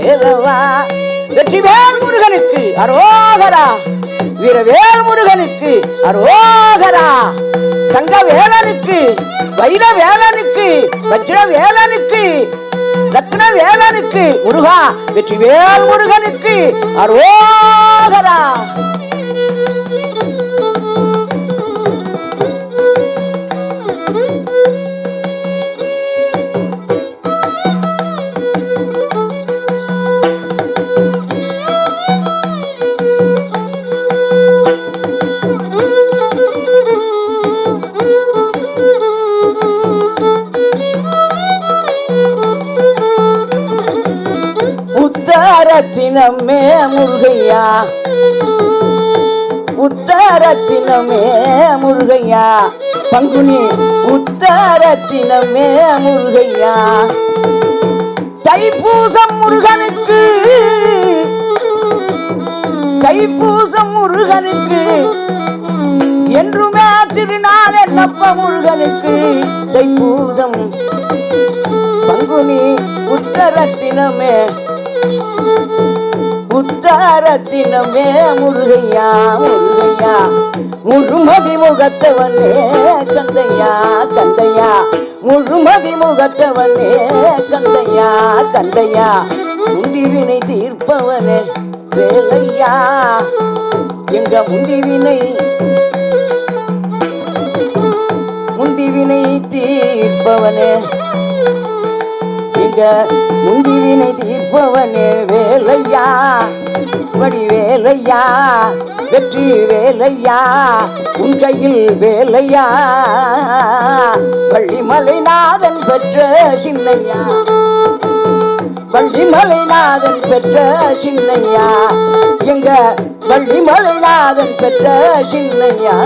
வேலவா. வெற்றிவேல் முருகனுக்கு அரோகரா. வீரவேல் முருகனுக்கு அரோகரா. தங்க வேலனுக்கு, வைர வேலனுக்கு, வஜ்ர வேலனுக்கு, ரத்ன வேலனுக்கு முருகா வெற்றிவேல் முருகனுக்கு அரோகரா. உத்தரத்தினமே முருகையா, உத்தரத்தினமே முருகையா, பங்குனி உத்தரத்தினமே முருகையா. தைப்பூசம் முருகனுக்கு, தைப்பூசம் முருகனுக்கு என்றுமே திருநாள் என்னப்ப முருகனுக்கு. தைப்பூசம் பங்குனி உத்தரத்தினமே, உத்தரத்தினமே முருகையா முருகையா. முழுமதி முகத்தவனே கந்தையா கந்தையா, முழுமதி முகத்தவனே கந்தையா கந்தையா. முந்திவினை தீர்ப்பவனே வேலையா, எங்க முந்திவினை, முந்திவினை தீர்ப்பவனே, எங்க முந்திவினை தீர்ப்பவனே வேலையா. வடிவேலையா வெற்றி வேலையா, உன் கையில் வேலையா. வள்ளிமலைநாதன் பெற்ற சின்னையா, வள்ளிமலைநாதன் பெற்ற சின்னையா, எங்க வள்ளிமலைநாதன் பெற்ற சின்னையா.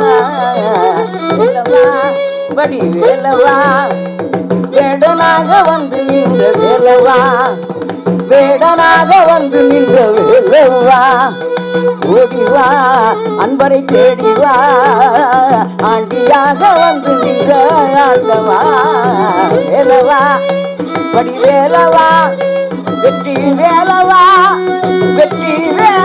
வடிவேலவா வேடனாக வந்து நின்ற வேலவா, வேடனாக வந்து நின்ற வேலவா. ஓடிவா அன்பரை தேடிவா, ஆண்டியாக வந்து நின்ற ஆண்டவா. வேலவா வடிவேலவா வெற்றி வேலவா, வெற்றி வேலவா.